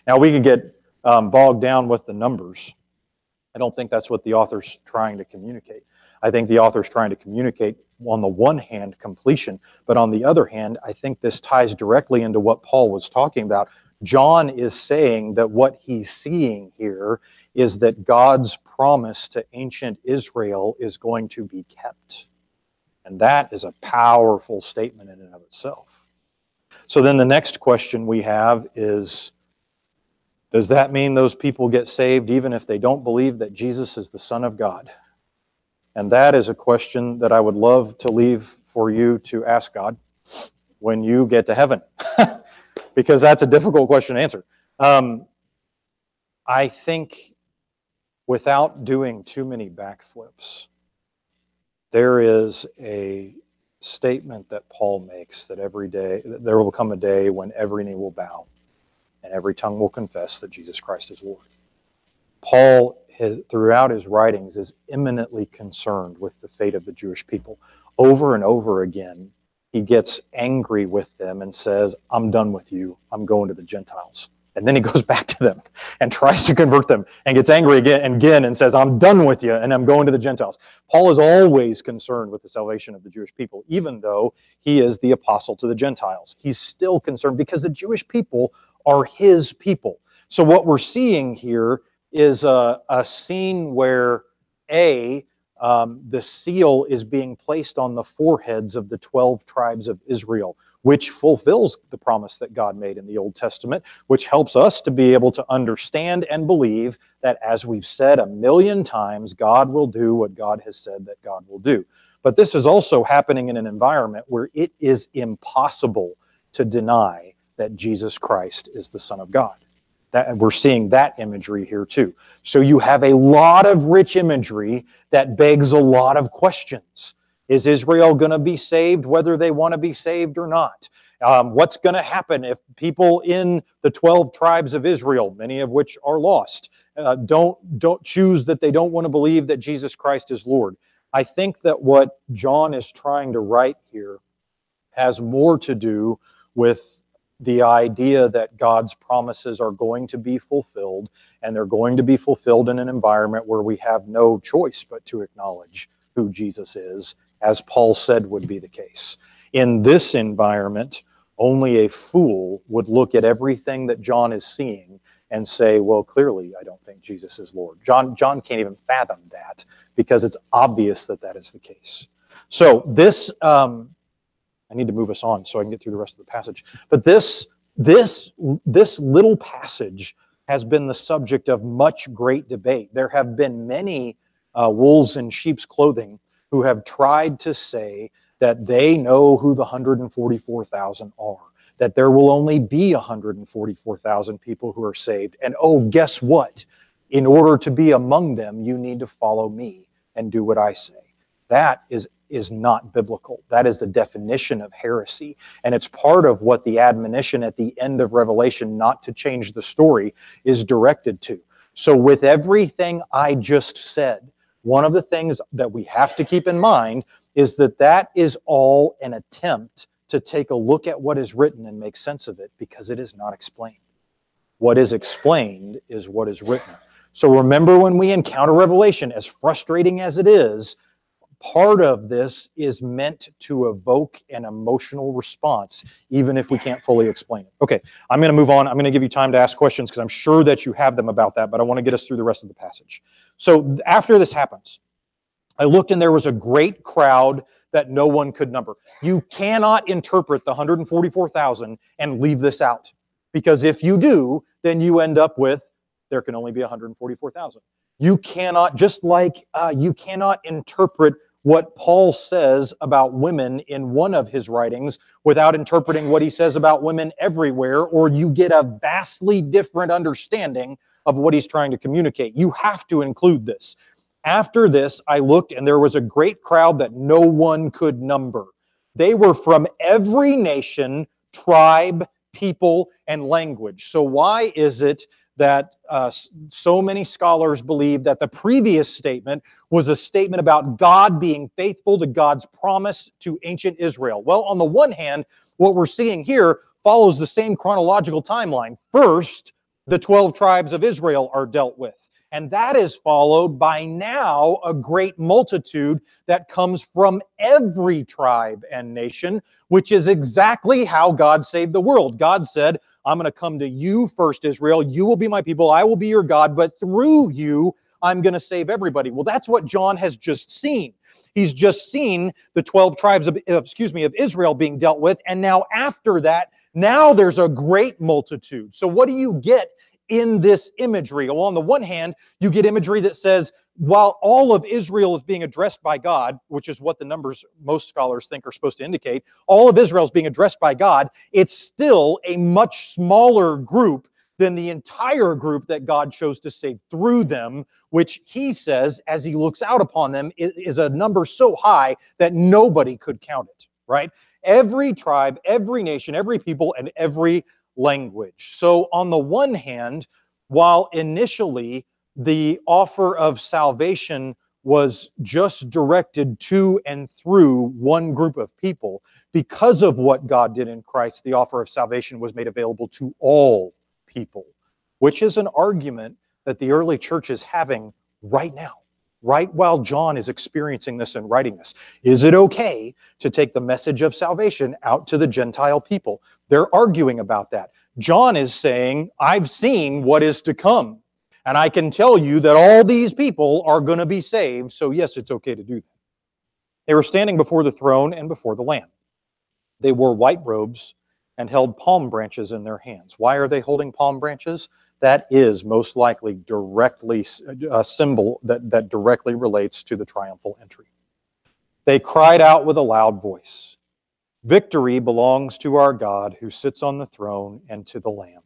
Now we could get bogged down with the numbers. I don't think that's what the author's trying to communicate. I think the author's trying to communicate, on the one hand, completion, but on the other hand, I think this ties directly into what Paul was talking about. John is saying that what he's seeing here is that God's promise to ancient Israel is going to be kept. And that is a powerful statement in and of itself. So then the next question we have is, does that mean those people get saved even if they don't believe that Jesus is the Son of God? And that is a question that I would love to leave for you to ask God when you get to heaven, because that's a difficult question to answer. I think without doing too many backflips, there is a statement that Paul makes that every day, there will come a day when every knee will bow and every tongue will confess that Jesus Christ is Lord. Paul, throughout his writings, is eminently concerned with the fate of the Jewish people. Over and over again, he gets angry with them and says, I'm done with you. I'm going to the Gentiles. And then he goes back to them and tries to convert them and gets angry again and says, I'm done with you and I'm going to the Gentiles. Paul is always concerned with the salvation of the Jewish people, even though he is the apostle to the Gentiles. He's still concerned because the Jewish people are his people. So what we're seeing here is a scene where the seal is being placed on the foreheads of the 12 tribes of Israel, which fulfills the promise that God made in the Old Testament, which helps us to be able to understand and believe that, as we've said a million times, God will do what God has said that God will do. But this is also happening in an environment where it is impossible to deny that Jesus Christ is the Son of God. That, we're seeing that imagery here too. So you have a lot of rich imagery that begs a lot of questions. Is Israel going to be saved whether they want to be saved or not? What's going to happen if people in the 12 tribes of Israel, many of which are lost, don't choose that they don't want to believe that Jesus Christ is Lord? I think that what John is trying to write here has more to do with the idea that God's promises are going to be fulfilled, and they're going to be fulfilled in an environment where we have no choice but to acknowledge who Jesus is, as Paul said would be the case. In this environment, only a fool would look at everything that John is seeing and say, well, clearly I don't think Jesus is Lord. John can't even fathom that, because it's obvious that that is the case. So this, I need to move us on so I can get through the rest of the passage. But this little passage has been the subject of much great debate. There have been many wolves in sheep's clothing who have tried to say that they know who the 144,000 are, that there will only be 144,000 people who are saved. And oh, guess what? In order to be among them, you need to follow me and do what I say. That is not biblical. That is the definition of heresy. And it's part of what the admonition at the end of Revelation not to change the story is directed to. So with everything I just said, one of the things that we have to keep in mind is that that is all an attempt to take a look at what is written and make sense of it, because it is not explained. What is explained is what is written. So remember, when we encounter Revelation, as frustrating as it is, part of this is meant to evoke an emotional response, even if we can't fully explain it. Okay, I'm going to move on. I'm going to give you time to ask questions because I'm sure that you have them about that, but I want to get us through the rest of the passage. So after this happens, I looked and there was a great crowd that no one could number. You cannot interpret the 144,000 and leave this out, because if you do, then you end up with there can only be 144,000. You cannot, just like you cannot interpret what Paul says about women in one of his writings without interpreting what he says about women everywhere, or you get a vastly different understanding of what he's trying to communicate. You have to include this. After this, I looked, and there was a great crowd that no one could number. They were from every nation, tribe, people, and language. So why is it that so many scholars believe that the previous statement was a statement about God being faithful to God's promise to ancient Israel? Well, on the one hand, what we're seeing here follows the same chronological timeline. First, the 12 tribes of Israel are dealt with. And that is followed by now a great multitude that comes from every tribe and nation, which is exactly how God saved the world. God said, I'm going to come to you first, Israel. You will be my people. I will be your God. But through you, I'm going to save everybody. Well, that's what John has just seen. He's just seen the 12 tribes of Israel being dealt with. And now after that, now there's a great multitude. So what do you get in this imagery? Well, on the one hand, you get imagery that says, while all of Israel is being addressed by God, which is what the numbers most scholars think are supposed to indicate, all of Israel is being addressed by God, it's still a much smaller group than the entire group that God chose to save through them, which he says, as he looks out upon them, is a number so high that nobody could count it, right? Every tribe, every nation, every people, and every language. So on the one hand, while initially the offer of salvation was just directed to and through one group of people, because of what God did in Christ, the offer of salvation was made available to all people, which is an argument that the early church is having right now, right while John is experiencing this and writing this. Is it okay to take the message of salvation out to the Gentile people? They're arguing about that. John is saying, I've seen what is to come, and I can tell you that all these people are going to be saved, so yes, it's okay to do that. They were standing before the throne and before the Lamb. They wore white robes and held palm branches in their hands. Why are they holding palm branches? That is most likely directly a symbol that directly relates to the triumphal entry. They cried out with a loud voice, "Victory belongs to our God who sits on the throne and to the Lamb."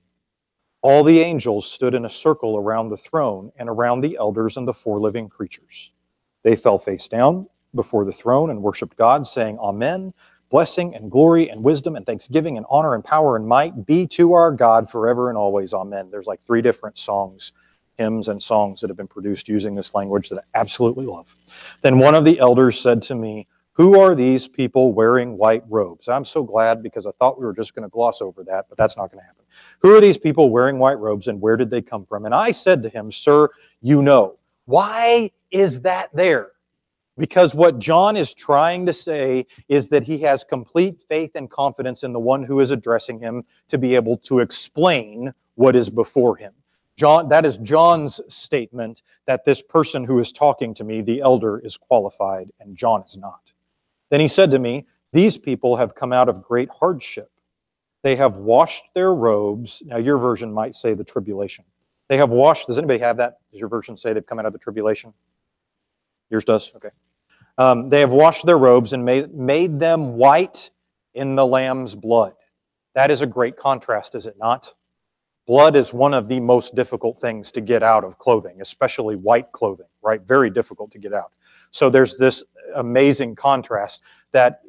All the angels stood in a circle around the throne and around the elders and the four living creatures. They fell face down before the throne and worshiped God, saying, Amen. Blessing and glory and wisdom and thanksgiving and honor and power and might be to our God forever and always. Amen. There's like 3 different songs, hymns and songs that have been produced using this language that I absolutely love. Then one of the elders said to me, "Who are these people wearing white robes?" I'm so glad, because I thought we were just going to gloss over that, but that's not going to happen. "Who are these people wearing white robes, and where did they come from?" And I said to him, "Sir, you know." Why is that there? Because what John is trying to say is that he has complete faith and confidence in the one who is addressing him to be able to explain what is before him. That is John's statement, that this person who is talking to me, the elder, is qualified and John is not. Then he said to me, "These people have come out of great hardship. They have washed their robes." Now your version might say the tribulation. They have washed, does anybody have that? Does your version say they've come out of the tribulation? Yours does? Okay. They have washed their robes and made them white in the Lamb's blood. That is a great contrast, is it not? Blood is one of the most difficult things to get out of clothing, especially white clothing, right? Very difficult to get out. So there's this amazing contrast that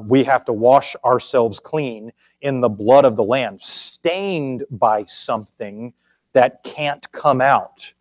we have to wash ourselves clean in the blood of the Lamb, stained by something that can't come out.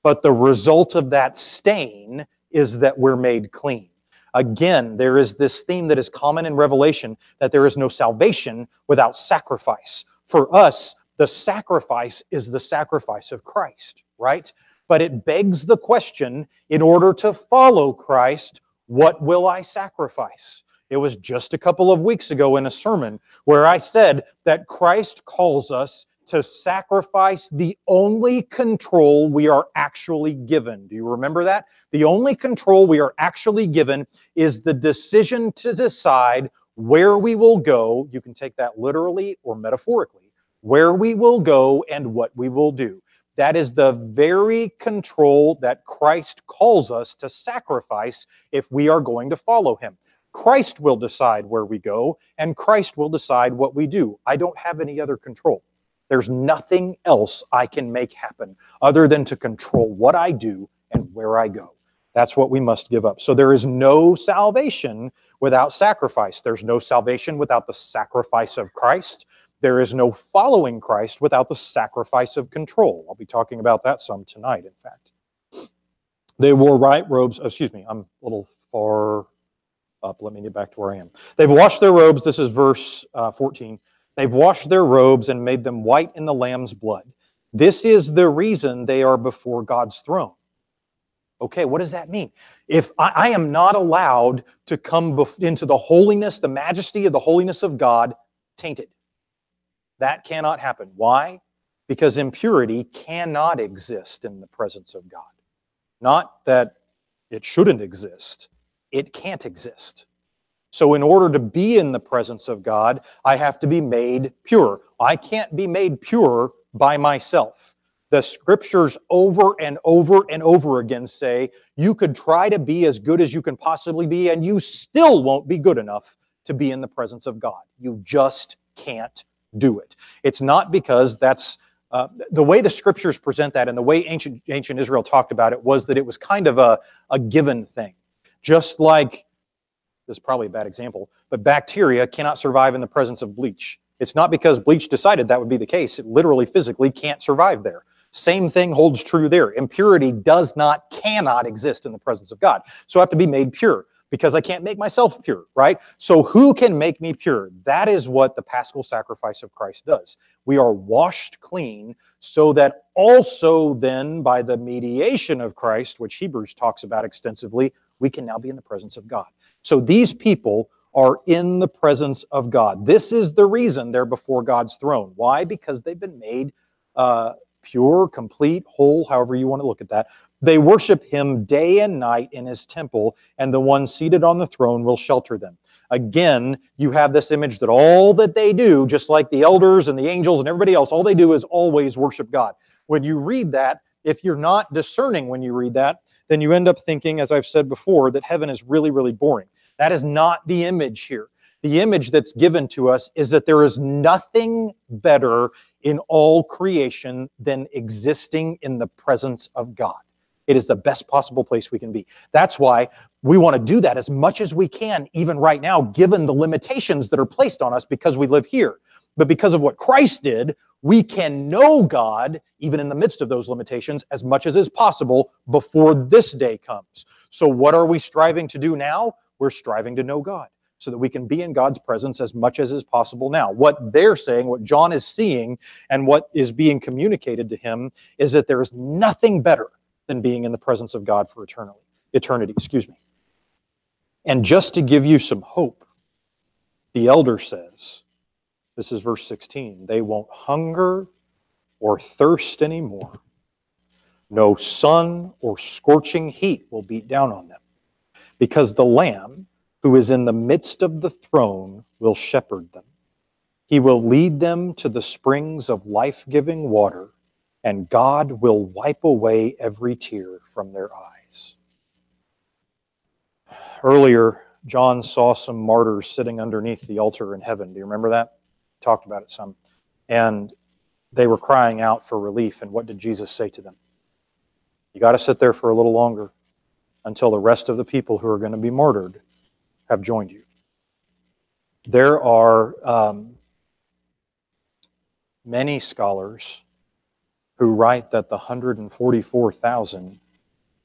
But the result of that stain is that we're made clean. Again, there is this theme that is common in Revelation, that there is no salvation without sacrifice. For us, the sacrifice is the sacrifice of Christ, right? But it begs the question, in order to follow Christ, What will I sacrifice? It was just a couple of weeks ago in a sermon where I said that Christ calls us to sacrifice the only control we are actually given. Do you remember that? The only control we are actually given is the decision to decide where we will go. You can take that literally or metaphorically. Where we will go and what we will do. That is the very control that Christ calls us to sacrifice if we are going to follow him. Christ will decide where we go, and Christ will decide what we do. I don't have any other control. There's nothing else I can make happen other than to control what I do and where I go. That's what we must give up. So there is no salvation without sacrifice. There's no salvation without the sacrifice of Christ. There is no following Christ without the sacrifice of control. I'll be talking about that some tonight, in fact. They wore white robes. Oh, excuse me, I'm a little far up. Let me get back to where I am. They've washed their robes. This is verse 14. They've washed their robes and made them white in the Lamb's blood. This is the reason they are before God's throne. Okay, what does that mean? If I am not allowed to come into the holiness, the majesty of the holiness of God, tainted. That cannot happen. Why? Because impurity cannot exist in the presence of God. Not that it shouldn't exist. It can't exist. So in order to be in the presence of God, I have to be made pure. I can't be made pure by myself. The scriptures over and over and over again say, you could try to be as good as you can possibly be, and you still won't be good enough to be in the presence of God. You just can't do it. It's not because that's the way the scriptures present that, and the way ancient Israel talked about it was that it was kind of a given thing. Just like, this is probably a bad example, but bacteria cannot survive in the presence of bleach. It's not because bleach decided that would be the case. It literally, physically can't survive there. Same thing holds true there. Impurity cannot exist in the presence of God. So I have to be made pure because I can't make myself pure, right? So who can make me pure? That is what the paschal sacrifice of Christ does. We are washed clean so that also then by the mediation of Christ, which Hebrews talks about extensively, we can now be in the presence of God. So these people are in the presence of God. This is the reason they're before God's throne. Why? Because they've been made pure, complete, whole, however you want to look at that. They worship him day and night in his temple, and the one seated on the throne will shelter them. Again, you have this image that all that they do, just like the elders and the angels and everybody else, all they do is always worship God. When you read that, if you're not discerning when you read that, then you end up thinking, as I've said before, that heaven is really, really boring. That is not the image here. The image that's given to us is that there is nothing better in all creation than existing in the presence of God. It is the best possible place we can be. That's why we want to do that as much as we can, even right now, given the limitations that are placed on us because we live here. But because of what Christ did, we can know God, even in the midst of those limitations, as much as is possible before this day comes. So what are we striving to do now? We're striving to know God so that we can be in God's presence as much as is possible now. What they're saying, what John is seeing, and what is being communicated to him is that there is nothing better than being in the presence of God for eternity. And just to give you some hope, the elder says, this is verse 16, they won't hunger or thirst anymore. No sun or scorching heat will beat down on them, because the Lamb who is in the midst of the throne will shepherd them. He will lead them to the springs of life-giving water, and God will wipe away every tear from their eyes. Earlier, John saw some martyrs sitting underneath the altar in heaven. Do you remember that? Talked about it some. And they were crying out for relief. And what did Jesus say to them? You got to sit there for a little longer until the rest of the people who are going to be martyred have joined you. There are many scholars who write that the 144,000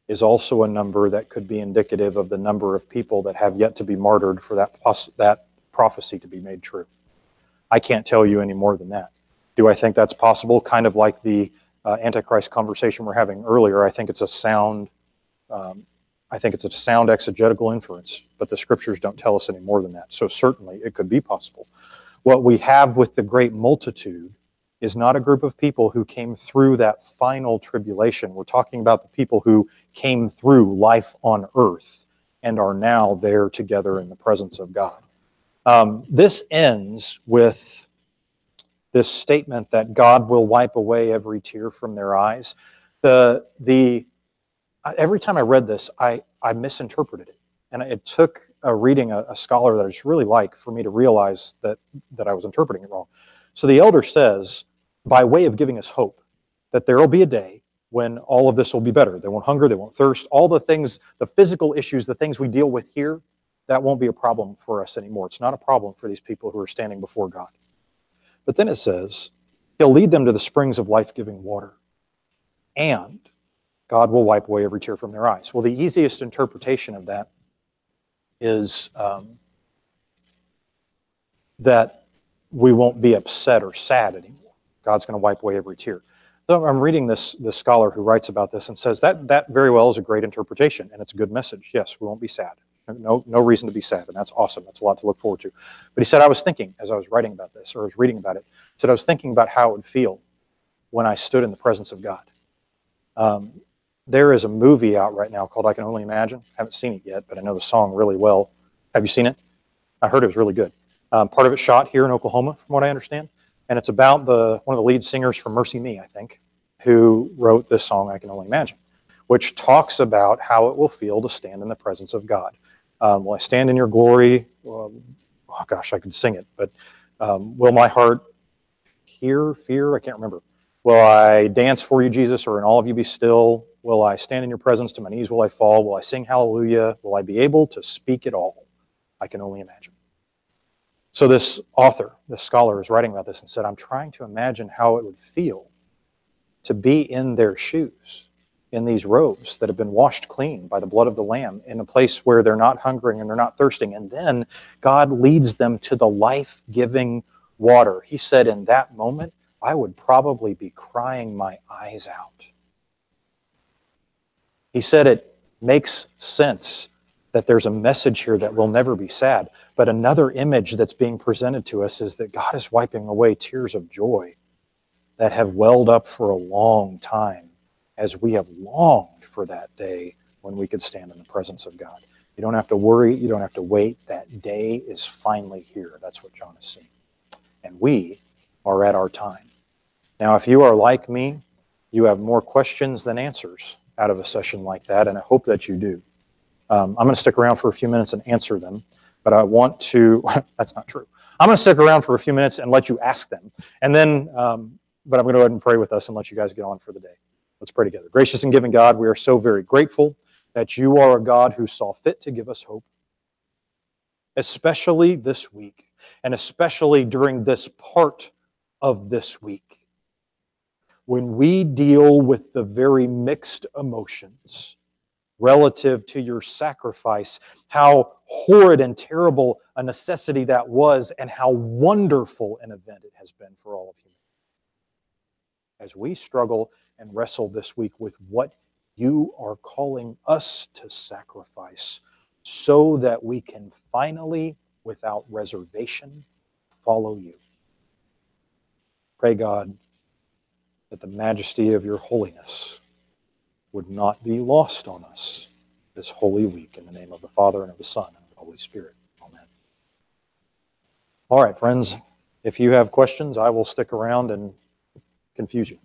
is also a number that could be indicative of the number of people that have yet to be martyred for that prophecy to be made true. I can't tell you any more than that. Do I think that's possible? Kind of like the Antichrist conversation we're having earlier. I think it's a sound I think it's a sound exegetical inference, but the scriptures don't tell us any more than that. So certainly it could be possible. What we have with the great multitude is not a group of people who came through that final tribulation. We're talking about the people who came through life on earth and are now there together in the presence of God. This ends with this statement that God will wipe away every tear from their eyes. Every time I read this, I misinterpreted it. And it took reading a scholar that I just really like for me to realize that I was interpreting it wrong. So the elder says, by way of giving us hope, that there will be a day when all of this will be better. They won't hunger, they won't thirst. All the things, the physical issues, the things we deal with here, that won't be a problem for us anymore. It's not a problem for these people who are standing before God. But then it says, He'll lead them to the springs of life-giving water, and God will wipe away every tear from their eyes. Well, the easiest interpretation of that is that we won't be upset or sad anymore. God's going to wipe away every tear. So I'm reading this scholar who writes about this and says that very well is a great interpretation, and it's a good message. Yes, we won't be sad. No reason to be sad, and that's awesome. That's a lot to look forward to. But he said, I was thinking, as I was writing about this, or I was reading about it, he said, I was thinking about how it would feel when I stood in the presence of God. There is a movie out right now called I Can Only Imagine. I haven't seen it yet, but I know the song really well. Have you seen it? I heard it was really good. Part of it shot here in Oklahoma, from what I understand. And it's about one of the lead singers from Mercy Me, I think, who wrote this song, I Can Only Imagine, which talks about how it will feel to stand in the presence of God. Will I stand in your glory? Oh gosh, I could sing it, but will my heart fear? I can't remember. Will I dance for you, Jesus, or in all of you be still? Will I stand in your presence? To my knees will I fall? Will I sing hallelujah? Will I be able to speak it all? I can only imagine. So this author, this scholar, is writing about this and said, I'm trying to imagine how it would feel to be in their shoes, in these robes that have been washed clean by the blood of the Lamb, in a place where they're not hungering and they're not thirsting. And then God leads them to the life-giving water. He said, in that moment, I would probably be crying my eyes out. He said it makes sense that there's a message here that will never be sad. But another image that's being presented to us is that God is wiping away tears of joy that have welled up for a long time, as we have longed for that day when we could stand in the presence of God. You don't have to worry. You don't have to wait. That day is finally here. That's what John is saying. And we are at our time. Now, if you are like me, you have more questions than answers out of a session like that, and I hope that you do. I'm going to stick around for a few minutes and answer them, but I want to, that's not true. I'm going to stick around for a few minutes and let you ask them. And then, but I'm going to go ahead and pray with us and let you guys get on for the day. Let's pray together. Gracious and giving God, we are so very grateful that you are a God who saw fit to give us hope, especially this week, and especially during this part of this week, when we deal with the very mixed emotions relative to your sacrifice, how horrid and terrible a necessity that was, and how wonderful an event it has been for all of humanity. As we struggle and wrestle this week with what you are calling us to sacrifice, so that we can finally, without reservation, follow you. Pray, God, that the majesty of your holiness would not be lost on us this holy week. In the name of the Father, and of the Son, and of the Holy Spirit. Amen. All right, friends, if you have questions, I will stick around and confuse you.